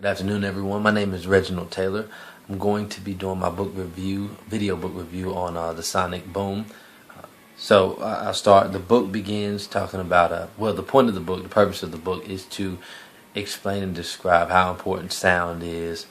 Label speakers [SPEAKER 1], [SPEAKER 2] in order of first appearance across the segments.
[SPEAKER 1] Good afternoon, everyone. My name is Reginald Taylor. I'm going to be doing my video book review on the Sonic Boom. I'll start. The book begins talking about, the point of the book, the purpose of the book is to explain and describe how important sound is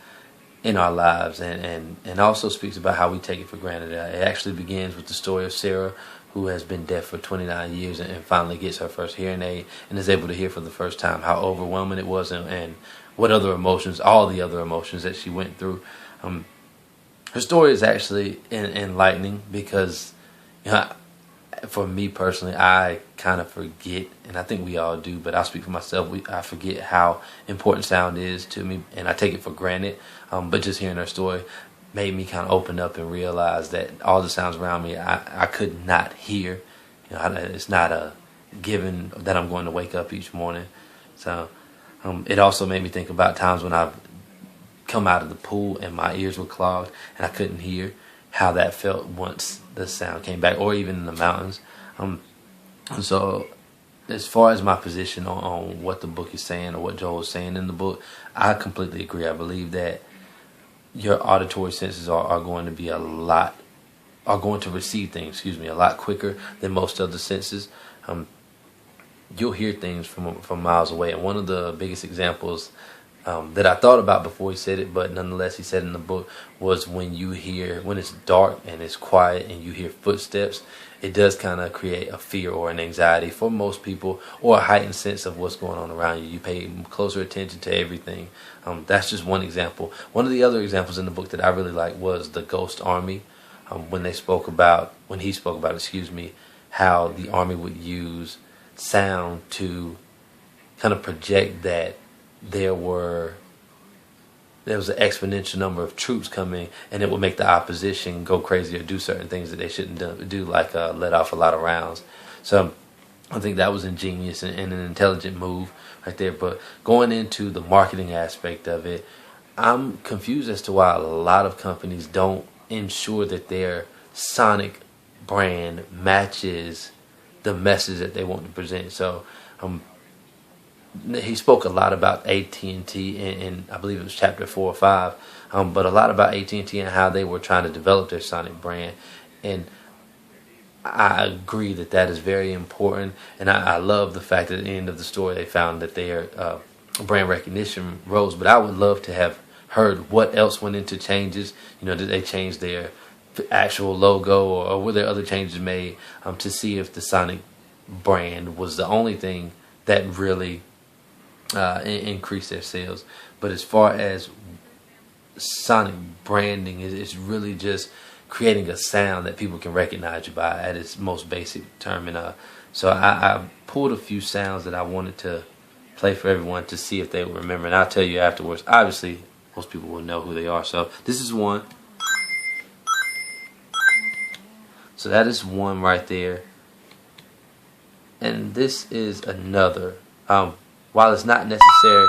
[SPEAKER 1] in our lives, and also speaks about how we take it for granted. It actually begins with the story of Sarah, who has been deaf for 29 years and finally gets her first hearing aid and is able to hear for the first time. How overwhelming it was, and what other emotions, all the other emotions that she went through. Her story is actually enlightening because, for me personally, I kind of forget, and I think we all do, but I'll speak for myself. I forget how important sound is to me, and I take it for granted. But just hearing her story made me kind of open up and realize that all the sounds around me, I could not hear. It's not a given that I'm going to wake up each morning. So it also made me think about times when I've come out of the pool and my ears were clogged and I couldn't hear, how that felt once the sound came back, or even in the mountains. And so as far as my position on what the book is saying, or what Joel is saying in the book, I completely agree. I believe that your auditory senses are going to receive things, a lot quicker than most other senses. You'll hear things from miles away. And one of the biggest examples that I thought about before he said it, but nonetheless he said in the book, was when it's dark and it's quiet and you hear footsteps, it does kind of create a fear or an anxiety for most people, or a heightened sense of what's going on around you. You pay closer attention to everything. That's just one example. One of the other examples in the book that I really liked was the Ghost Army. When he spoke about, how the army would use sound to kind of project that there was an exponential number of troops coming, and it would make the opposition go crazy or do certain things that they shouldn't do, like let off a lot of rounds. So I think that was ingenious and an intelligent move right there. But going into the marketing aspect of it, I'm confused as to why a lot of companies don't ensure that their sonic brand matches the message that they want to present. So he spoke a lot about AT&T in I believe it was chapter 4 or 5, but a lot about AT&T and how they were trying to develop their sonic brand. And I agree that is very important, and I love the fact that at the end of the story they found that their brand recognition rose. But I would love to have heard what else went into changes. Did they change their actual logo, or were there other changes made to see if the Sonic brand was the only thing that really increase their sales. But as far as sonic branding, it's really just creating a sound that people can recognize you by at its most basic term. And so I pulled a few sounds that I wanted to play for everyone to see if they would remember, and I'll tell you afterwards. Obviously most people will know who they are. So this is one. So that is one right there, and this is another. While it's not necessary,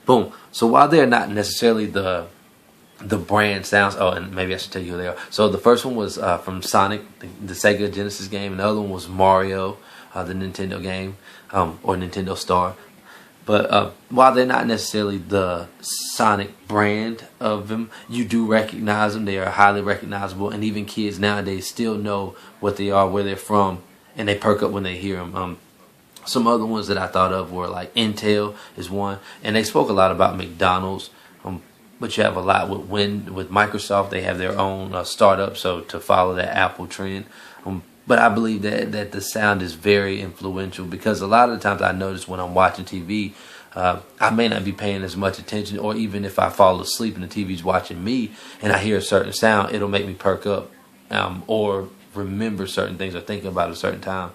[SPEAKER 1] boom. So while they're not necessarily the brand sounds, and maybe I should tell you who they are. So the first one was from Sonic, the Sega Genesis game, and the other one was Mario, the Nintendo game, or Nintendo Star. But while they're not necessarily the Sonic brand of them, you do recognize them. They are highly recognizable, and even kids nowadays still know what they are, where they're from, and they perk up when they hear them. Some other ones that I thought of were like Intel is one, and they spoke a lot about McDonald's. But you have a lot with Microsoft. They have their own startup, so to follow that Apple trend. But I believe that the sound is very influential, because a lot of the times I notice when I'm watching TV, I may not be paying as much attention, or even if I fall asleep and the TV's watching me and I hear a certain sound, it'll make me perk up or remember certain things or think about a certain time.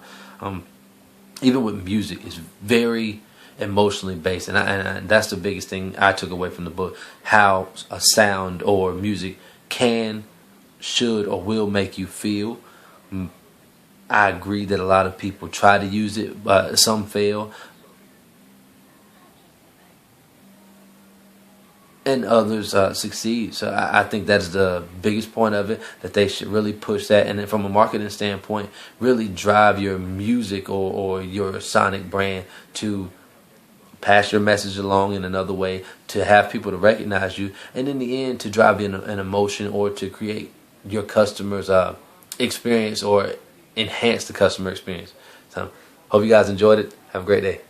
[SPEAKER 1] Even with music, it's very emotionally based, and that's the biggest thing I took away from the book, how a sound or music can, should, or will make you feel. I agree that a lot of people try to use it, but some fail. and others succeed. So I think that's the biggest point of it, that they should really push that. And then from a marketing standpoint, really drive your music or your sonic brand to pass your message along in another way, to have people to recognize you, and in the end to drive in an emotion or to create your customers experience or enhance the customer experience. So hope you guys enjoyed it. Have a great day.